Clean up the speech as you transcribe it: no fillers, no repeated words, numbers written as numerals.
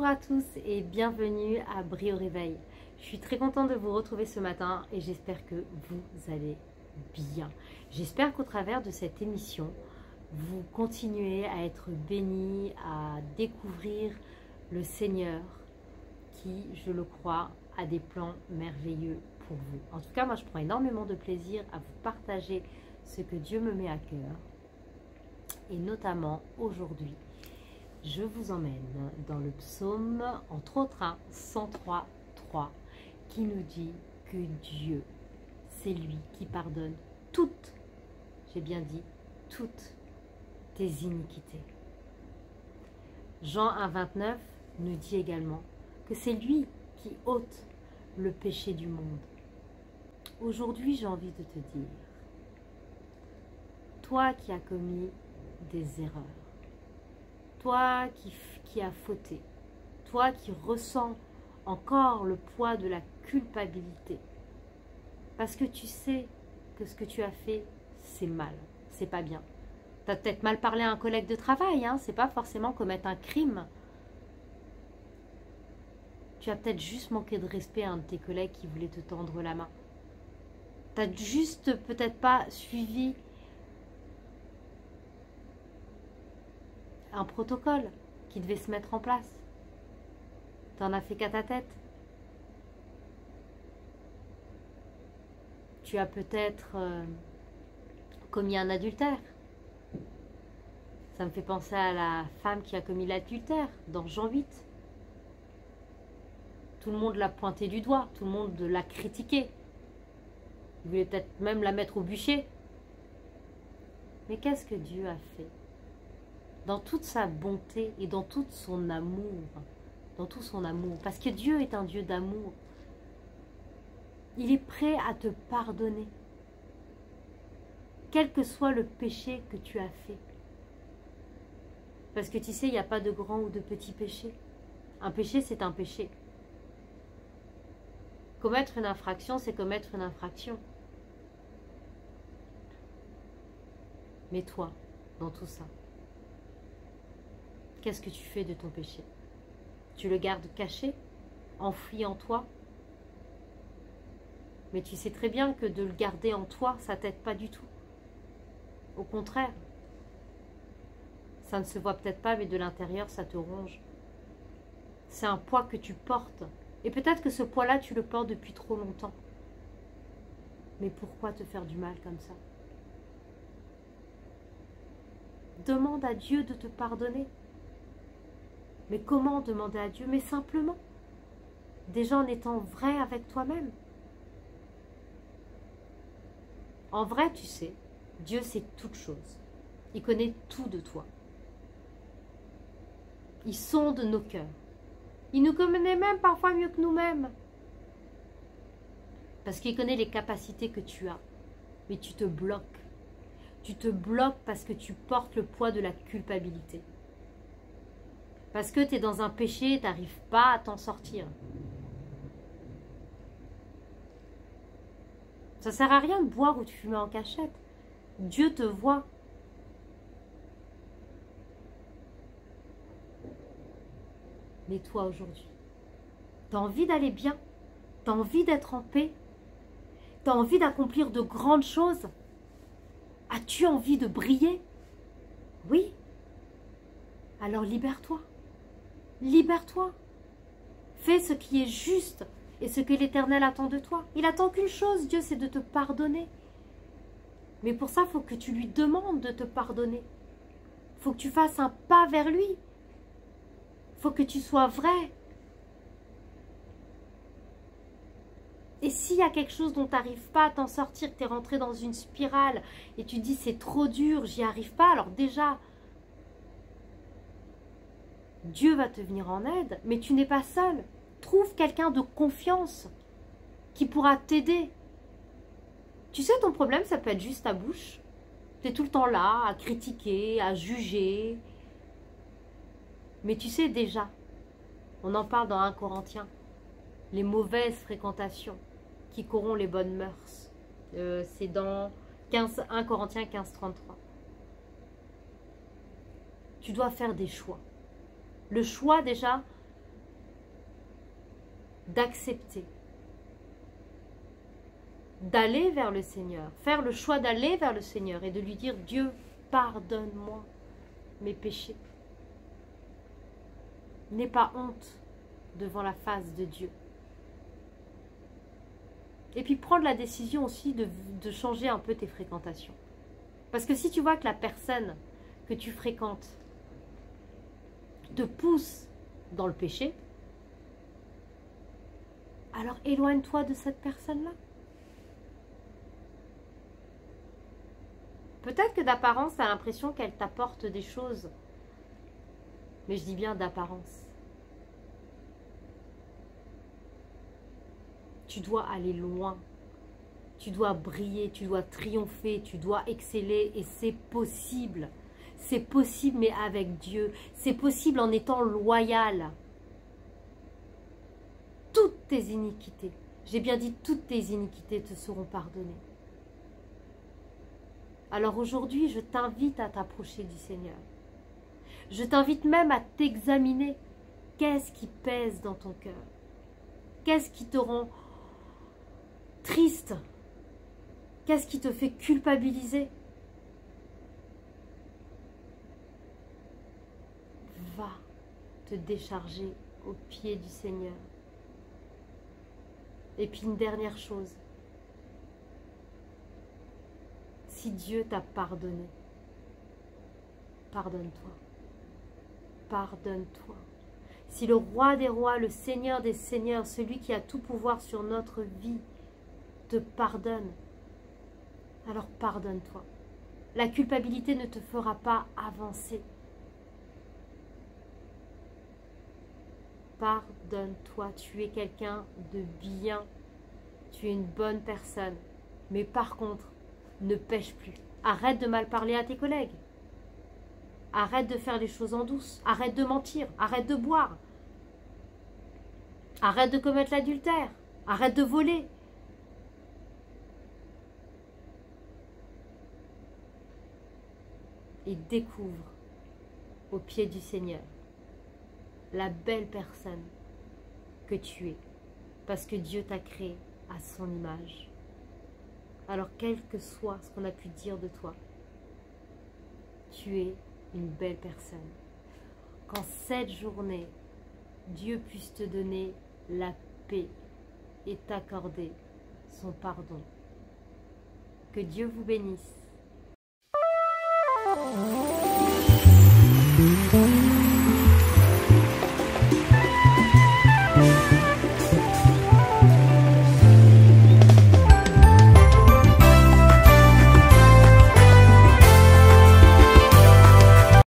Bonjour à tous et bienvenue à Brie au réveil. Je suis très contente de vous retrouver ce matin et j'espère que vous allez bien. J'espère qu'au travers de cette émission, vous continuez à être bénis, à découvrir le Seigneur qui, je le crois, a des plans merveilleux pour vous. En tout cas, moi je prends énormément de plaisir à vous partager ce que Dieu me met à cœur. Et notamment aujourd'hui, je vous emmène dans le psaume, entre autres, 103.3, qui nous dit que Dieu, c'est lui qui pardonne toutes, j'ai bien dit, toutes tes iniquités. Jean 1,29 nous dit également que c'est lui qui ôte le péché du monde. Aujourd'hui, j'ai envie de te dire, toi qui as commis des erreurs, toi qui as fauté, toi qui ressens encore le poids de la culpabilité, parce que tu sais que ce que tu as fait, c'est mal, c'est pas bien. Tu as peut-être mal parlé à un collègue de travail, hein, c'est pas forcément commettre un crime. Tu as peut-être juste manqué de respect à un de tes collègues qui voulait te tendre la main. Tu n'as juste peut-être pas suivi un protocole qui devait se mettre en place. Tu en as fait qu'à ta tête. Tu as peut-être commis un adultère. Ça me fait penser à la femme qui a commis l'adultère dans Jean 8. Tout le monde l'a pointé du doigt, tout le monde l'a critiqué. Il voulait peut-être même la mettre au bûcher. Mais qu'est-ce que Dieu a fait? Dans toute sa bonté et dans tout son amour, parce que Dieu est un Dieu d'amour, il est prêt à te pardonner, quel que soit le péché que tu as fait. Parce que tu sais, il n'y a pas de grand ou de petit péché. Un péché, c'est un péché. Commettre une infraction, c'est commettre une infraction. Mais toi, dans tout ça, qu'est-ce que tu fais de ton péché? Tu le gardes caché, enfoui en toi? Mais tu sais très bien que de le garder en toi, ça t'aide pas du tout. Au contraire, ça ne se voit peut-être pas, mais de l'intérieur, ça te ronge. C'est un poids que tu portes. Et peut-être que ce poids-là, tu le portes depuis trop longtemps. Mais pourquoi te faire du mal comme ça? Demande à Dieu de te pardonner. Mais comment demander à Dieu? Mais simplement, déjà en étant vrai avec toi-même. En vrai, tu sais, Dieu sait toutes choses. Il connaît tout de toi. Il sonde nos cœurs. Il nous connaît même parfois mieux que nous-mêmes. Parce qu'il connaît les capacités que tu as. Mais tu te bloques. Tu te bloques parce que tu portes le poids de la culpabilité. Parce que tu es dans un péché et tu n'arrives pas à t'en sortir. Ça ne sert à rien de boire ou de fumer en cachette. Dieu te voit. Mais toi aujourd'hui, tu as envie d'aller bien, tu as envie d'être en paix, tu as envie d'accomplir de grandes choses. As-tu envie de briller? Oui. Alors libère-toi. Libère-toi. Fais ce qui est juste et ce que l'Éternel attend de toi. Il attend qu'une chose, Dieu, c'est de te pardonner. Mais pour ça, il faut que tu lui demandes de te pardonner. Il faut que tu fasses un pas vers lui. Il faut que tu sois vrai. Et s'il y a quelque chose dont tu n'arrives pas à t'en sortir, que tu es rentré dans une spirale et tu dis c'est trop dur, j'y arrive pas, alors déjà, Dieu va te venir en aide, mais tu n'es pas seul. Trouve quelqu'un de confiance qui pourra t'aider. Tu sais, ton problème, ça peut être juste ta bouche. Tu es tout le temps là, à critiquer, à juger. Mais tu sais déjà, on en parle dans 1 Corinthiens, les mauvaises fréquentations qui corrompent les bonnes mœurs. C'est dans 1 Corinthiens 15,33. Tu dois faire des choix. Le choix déjà d'accepter, d'aller vers le Seigneur, faire le choix d'aller vers le Seigneur et de lui dire: Dieu, pardonne-moi mes péchés. N'aie pas honte devant la face de Dieu. Et puis prendre la décision aussi de changer un peu tes fréquentations. Parce que si tu vois que la personne que tu fréquentes te pousse dans le péché, alors éloigne-toi de cette personne-là. Peut-être que d'apparence, tu as l'impression qu'elle t'apporte des choses. Mais je dis bien d'apparence. Tu dois aller loin. Tu dois briller, tu dois triompher, tu dois exceller. Et c'est possible. C'est possible, mais avec Dieu. C'est possible en étant loyal. Toutes tes iniquités, j'ai bien dit toutes tes iniquités te seront pardonnées. Alors aujourd'hui, je t'invite à t'approcher du Seigneur. Je t'invite même à t'examiner. Qu'est-ce qui pèse dans ton cœur? Qu'est-ce qui te rend triste? Qu'est-ce qui te fait culpabiliser? Va te décharger aux pieds du Seigneur. Et puis une dernière chose. Si Dieu t'a pardonné, pardonne-toi. Pardonne-toi. Si le roi des rois, le Seigneur des seigneurs, celui qui a tout pouvoir sur notre vie, te pardonne, alors pardonne-toi. La culpabilité ne te fera pas avancer. Pardonne-toi, tu es quelqu'un de bien, tu es une bonne personne. Mais par contre, ne pêche plus. Arrête de mal parler à tes collègues. Arrête de faire les choses en douce. Arrête de mentir. Arrête de boire. Arrête de commettre l'adultère. Arrête de voler. Et découvre au pied du Seigneur la belle personne que tu es. Parce que Dieu t'a créé à son image. Alors quel que soit ce qu'on a pu dire de toi, tu es une belle personne. Qu'en cette journée, Dieu puisse te donner la paix et t'accorder son pardon. Que Dieu vous bénisse.